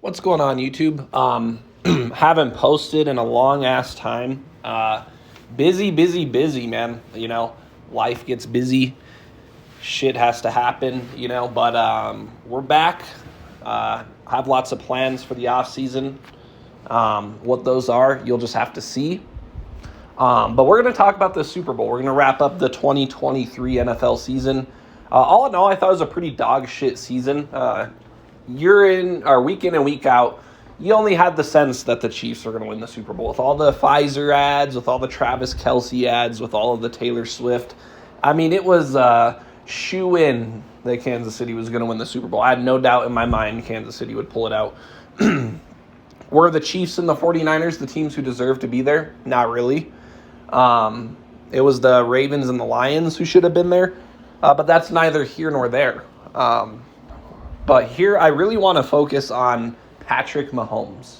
What's going on, YouTube? Haven't posted in a long ass time. Busy, man. Life gets busy. Shit has to happen, but we're back. Have lots of plans for the off season. What those are, you'll just have to see. But we're going to talk about the Super Bowl. We're going to wrap up the 2023 NFL season. All in all, I thought it was a pretty dog shit season. Week in and week out, you only had the sense that the Chiefs are going to win the Super Bowl. With all the Pfizer ads, with all the Travis Kelce ads, with all of the Taylor Swift. I mean, it was shoe-in that Kansas City was going to win the Super Bowl. I had no doubt in my mind Kansas City would pull it out. Were the Chiefs and the 49ers the teams who deserved to be there? Not really. It was the Ravens and the Lions who should have been there. But that's neither here nor there. But here I really want to focus on Patrick Mahomes.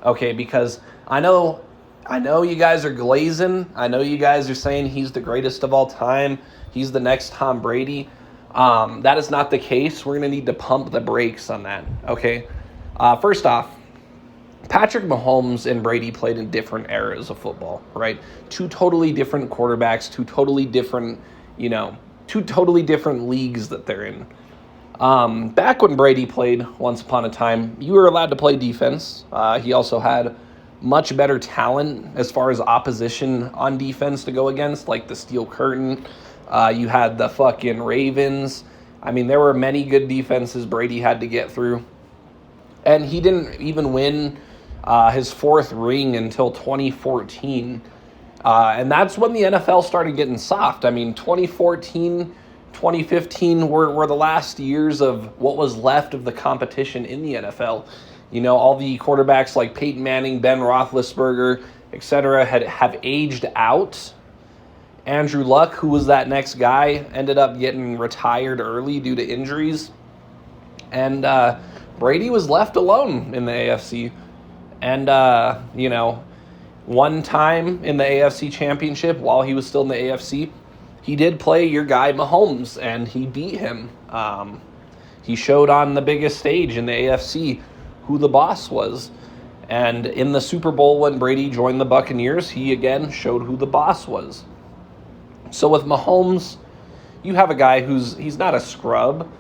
Okay, because I know you guys are glazing. I know you guys are saying he's the greatest of all time. He's the next Tom Brady. That is not the case. We're going to need to pump the brakes on that. Okay. First off, Patrick Mahomes and Brady played in different eras of football, right? Two totally different quarterbacks, two totally different leagues that they're in. Back when Brady played once upon a time, you were allowed to play defense. He also had much better talent as far as opposition on defense to go against, like the Steel Curtain. You had the fucking Ravens. I mean, there were many good defenses Brady had to get through. And he didn't even win his fourth ring until 2014. And that's when the NFL started getting soft. I mean, 2014, 2015 were the last years of what was left of the competition in the NFL. All the quarterbacks like Peyton Manning, Ben Roethlisberger, etc. have aged out. Andrew Luck, who was that next guy, ended up getting retired early due to injuries. And Brady was left alone in the AFC. And, one time in the AFC Championship, while he was still in the AFC, he did play your guy Mahomes, and he beat him. He showed on the biggest stage in the AFC who the boss was. And in the Super Bowl when Brady joined the Buccaneers, he again showed who the boss was. So with Mahomes, you have a guy he's not a scrub.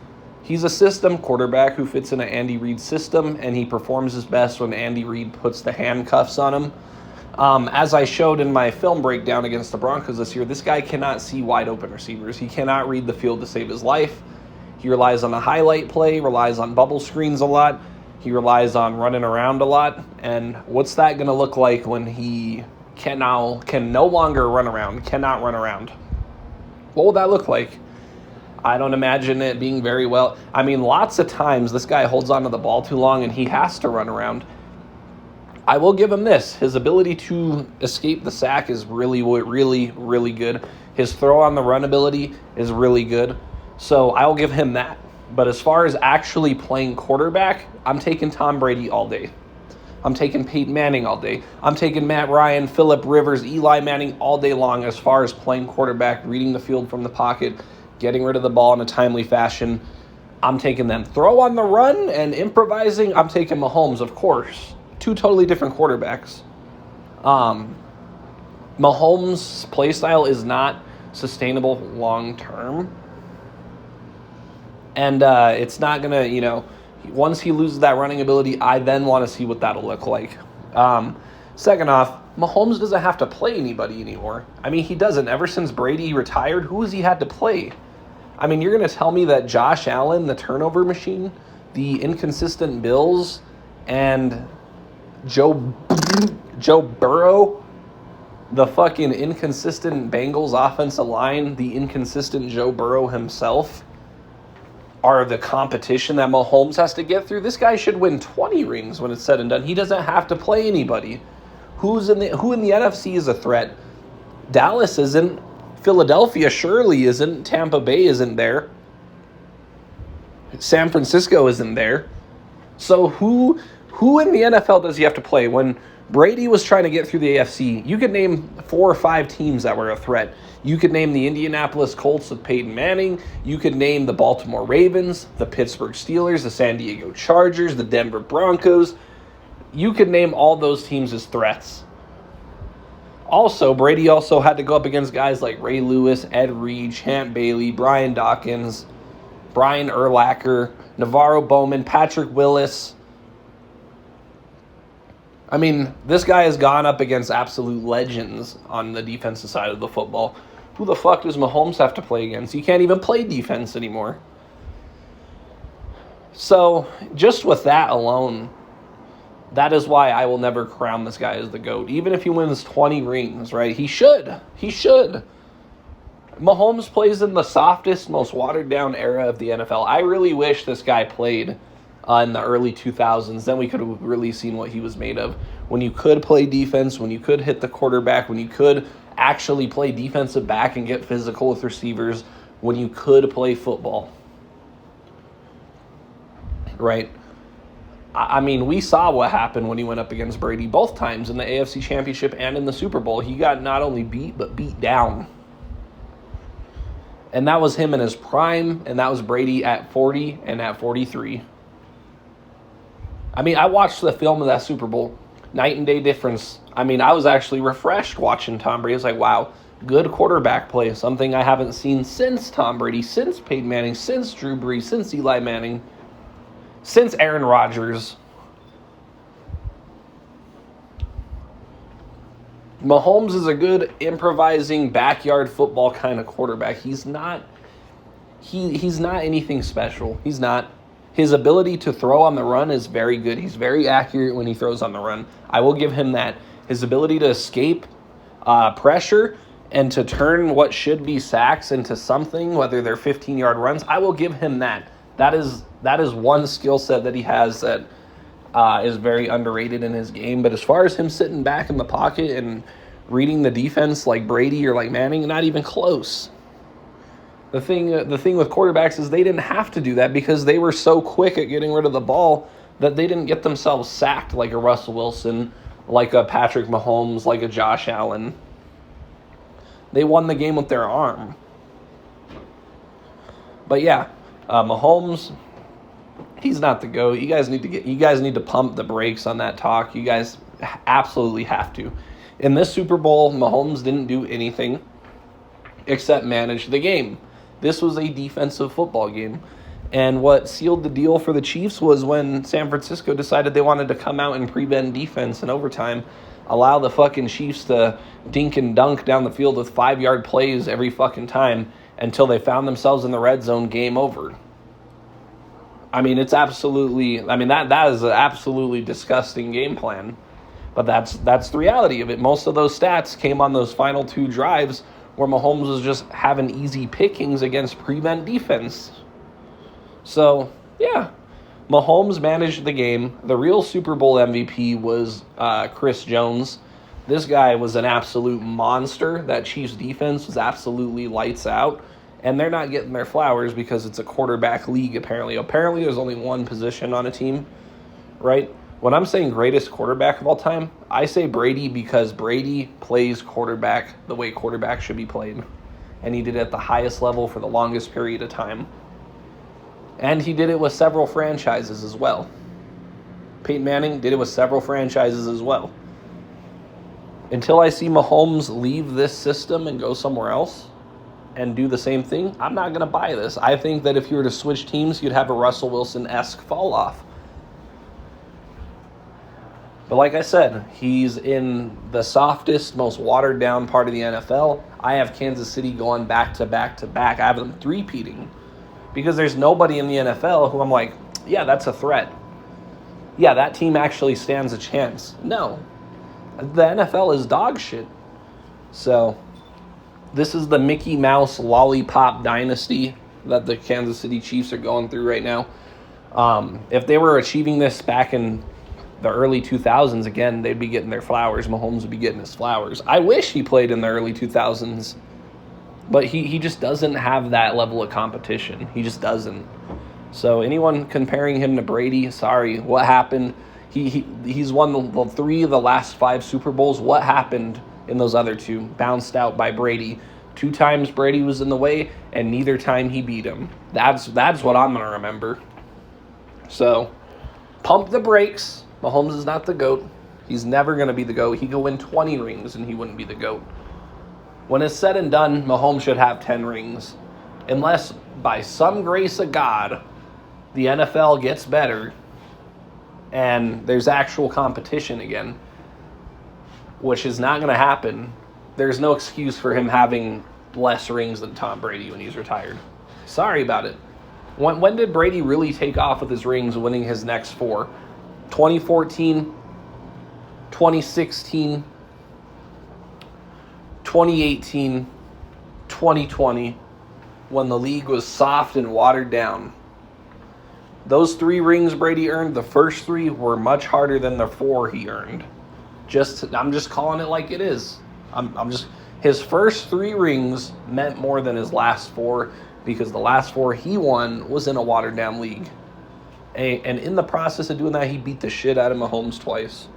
He's a system quarterback who fits in an Andy Reid system, and he performs his best when Andy Reid puts the handcuffs on him. As I showed in my film breakdown against the Broncos this year, this guy cannot see wide open receivers. He cannot read the field to save his life. He relies on the highlight play, relies on bubble screens a lot. He relies on running around a lot. And what's that going to look like when he can no longer run around, cannot run around? What will that look like? I don't imagine it being very well. I mean, lots of times this guy holds onto the ball too long and he has to run around. I will give him this. His ability to escape the sack is really, really good. His throw on the run ability is really good. So I'll give him that. But as far as actually playing quarterback, I'm taking Tom Brady all day. I'm taking Peyton Manning all day. I'm taking Matt Ryan, Phillip Rivers, Eli Manning all day long as far as playing quarterback, reading the field from the pocket, getting rid of the ball in a timely fashion. I'm taking them. Throw on the run and improvising, I'm taking Mahomes, of course. Two totally different quarterbacks. Mahomes' play style is not sustainable long term. And it's not going to, once he loses that running ability, I then want to see what that'll look like. Second off, Mahomes doesn't have to play anybody anymore. I mean, he doesn't. Ever since Brady retired, who has he had to play? I mean, you're going to tell me that Josh Allen, the turnover machine, the inconsistent Bills, and Joe Burrow, the fucking inconsistent Bengals offensive line, the inconsistent Joe Burrow himself, are the competition that Mahomes has to get through? This guy should win 20 rings when it's said and done. He doesn't have to play anybody. Who in the NFC is a threat? Dallas isn't. Philadelphia surely isn't. Tampa Bay isn't there. San Francisco isn't there. So who in the NFL does he have to play? When Brady was trying to get through the AFC. You could name 4 or 5 teams that were a threat. You could name the Indianapolis Colts with Peyton Manning. You could name the Baltimore Ravens, the Pittsburgh Steelers, the San Diego Chargers, the Denver Broncos. You could name all those teams as threats. Also, Brady also had to go up against guys like Ray Lewis, Ed Reed, Champ Bailey, Brian Dawkins, Brian Urlacher, Navarro Bowman, Patrick Willis. I mean, this guy has gone up against absolute legends on the defensive side of the football. Who the fuck does Mahomes have to play against? He can't even play defense anymore. So, just with that alone, that is why I will never crown this guy as the GOAT. Even if he wins 20 rings, right? He should. He should. Mahomes plays in the softest, most watered-down era of the NFL. I really wish this guy played in the early 2000s. Then we could have really seen what he was made of. When you could play defense, when you could hit the quarterback, when you could actually play defensive back and get physical with receivers, when you could play football. Right? I mean, we saw what happened when he went up against Brady both times in the AFC Championship and in the Super Bowl. He got not only beat, but beat down. And that was him in his prime, and that was Brady at 40 and at 43. I mean, I watched the film of that Super Bowl. Night and day difference. I mean, I was actually refreshed watching Tom Brady. I was like, wow, good quarterback play. Something I haven't seen since Tom Brady, since Peyton Manning, since Drew Brees, since Eli Manning, since Aaron Rodgers. Mahomes is a good improvising backyard football kind of quarterback. He's not anything special. He's not. His ability to throw on the run is very good. He's very accurate when he throws on the run. I will give him that. His ability to escape pressure and to turn what should be sacks into something, whether they're 15-yard runs, I will give him that. That is one skill set that he has that is very underrated in his game. But as far as him sitting back in the pocket and reading the defense like Brady or like Manning, not even close. The thing with quarterbacks is they didn't have to do that because they were so quick at getting rid of the ball that they didn't get themselves sacked like a Russell Wilson, like a Patrick Mahomes, like a Josh Allen. They won the game with their arm. But yeah, Mahomes, he's not the GOAT. You guys need to pump the brakes on that talk. You guys absolutely have to. In this Super Bowl, Mahomes didn't do anything except manage the game. This was a defensive football game. And what sealed the deal for the Chiefs was when San Francisco decided they wanted to come out and prevent defense in overtime, allow the fucking Chiefs to dink and dunk down the field with 5-yard plays every fucking time until they found themselves in the red zone, game over. I mean, that is an absolutely disgusting game plan. But that's the reality of it. Most of those stats came on those final 2 drives where Mahomes was just having easy pickings against prevent defense. So, yeah, Mahomes managed the game. The real Super Bowl MVP was Chris Jones. This guy was an absolute monster. That Chiefs defense was absolutely lights out. And they're not getting their flowers because it's a quarterback league, apparently. Apparently, there's only one position on a team, right? When I'm saying greatest quarterback of all time, I say Brady because Brady plays quarterback the way quarterback should be played. And he did it at the highest level for the longest period of time. And he did it with several franchises as well. Peyton Manning did it with several franchises as well. Until I see Mahomes leave this system and go somewhere else and do the same thing, I'm not going to buy this. I think that if you were to switch teams, you'd have a Russell Wilson-esque fall off. But like I said, he's in the softest, most watered-down part of the NFL. I have Kansas City going back to back to back. I have them three-peating because there's nobody in the NFL who I'm like, yeah, that's a threat. Yeah, that team actually stands a chance. No. The NFL is dog shit. So this is the Mickey Mouse lollipop dynasty that the Kansas City Chiefs are going through right now. If they were achieving this back in the early 2000s, again, they'd be getting their flowers. Mahomes would be getting his flowers. I wish he played in the early 2000s, but he just doesn't have that level of competition. He just doesn't. So anyone comparing him to Brady, sorry, what happened? He's won the 3 of the last 5 Super Bowls. What happened in those other 2? Bounced out by Brady. 2 times Brady was in the way, and neither time he beat him. That's what I'm going to remember. So, pump the brakes. Mahomes is not the GOAT. He's never going to be the GOAT. He could win 20 rings, and he wouldn't be the GOAT. When it's said and done, Mahomes should have 10 rings. Unless, by some grace of God, the NFL gets better and there's actual competition again, which is not going to happen. There's no excuse for him having less rings than Tom Brady when he's retired. Sorry about it. When did Brady really take off with his rings, winning his next 4? 2014, 2016, 2018, 2020, when the league was soft and watered down. Those 3 rings Brady earned, the first 3 were much harder than the 4 he earned. I'm just calling it like it is. His first 3 rings meant more than his last 4, because the last 4 he won was in a watered down league. And in the process of doing that, he beat the shit out of Mahomes twice.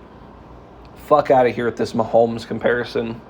Fuck out of here with this Mahomes comparison.